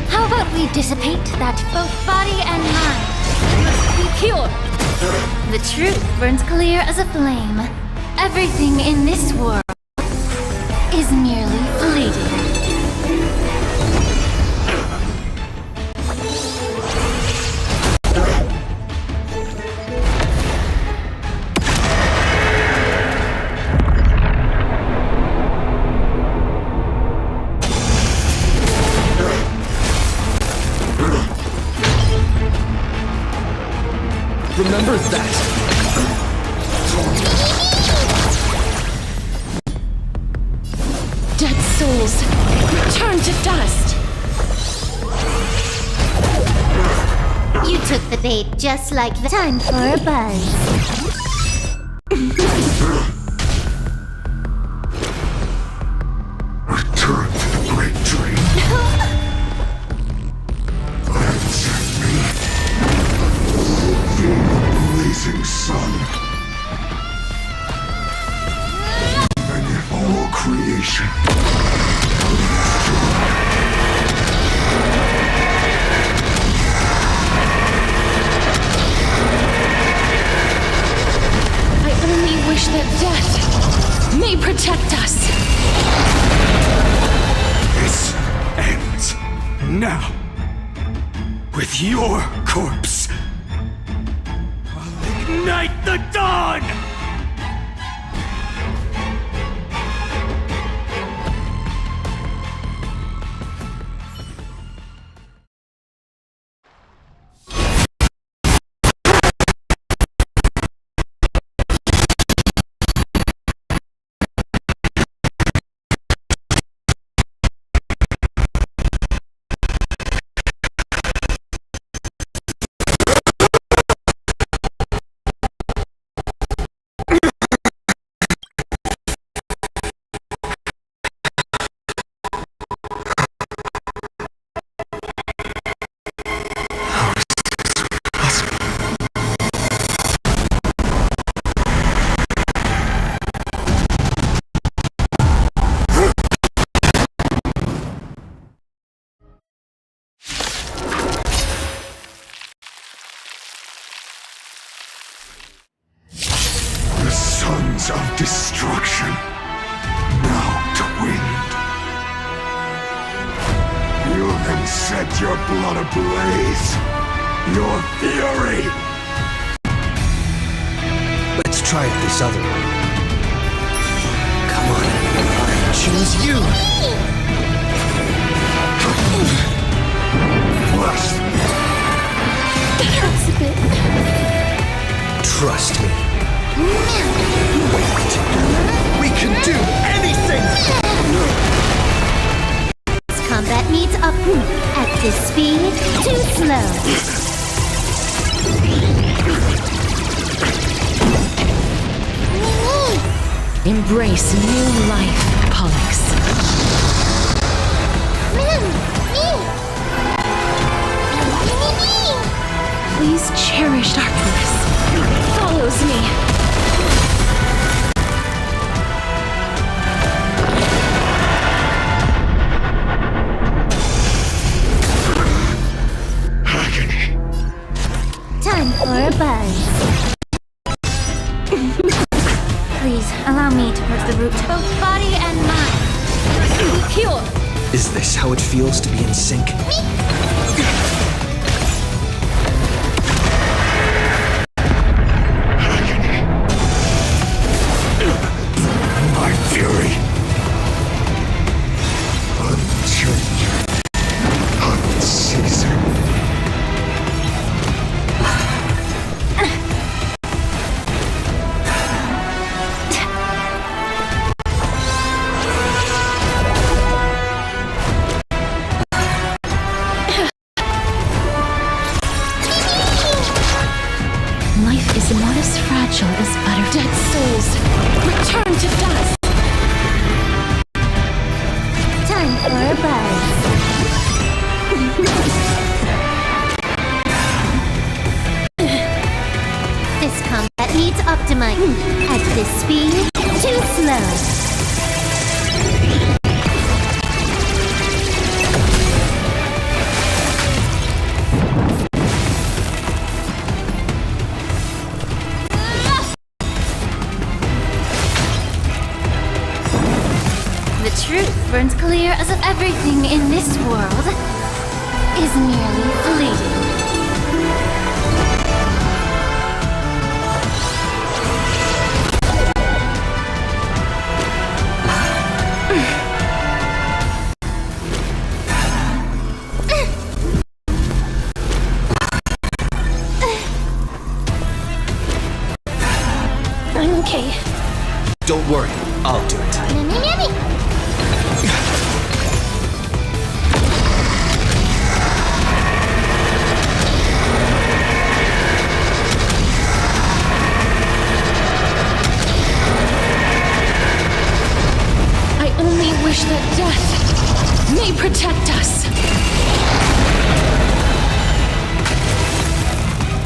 How about we dissipate that both body and mind must be pure? The truth burns clear as a flame. Everything in this world is merely fleeting. Remember that. Dead souls, return to dust! You took the bait just like the time for a buzz. Return to the great dream. Answer me. The blazing sun. And if all creation I only wish that death may protect us. This ends now. With your corpse. I'll ignite the dawn! sons of destruction, now twinned. You can set your blood ablaze, your fury! Let's try it this other way. Come on, I choose you! Flesh! That hurts a bit. Trust me. Wait. We can do anything! This combat needs uproot. At this speed, too slow. Embrace new life, Pollux. Please cherish darkness. Follows me. Time for a buzz. Please, allow me to purge the root, both body and mind. Pure. Is this how it feels to be in sync? My fury. Unchanging. Unceasing. Life is not as fragile as butter. Dead souls, return to dust. Time for a buzz. This combat needs optimizing. At this speed, too slow. The truth burns clear as if everything in this world is merely fleeting. Don't worry, I'll do it. I only wish that death may protect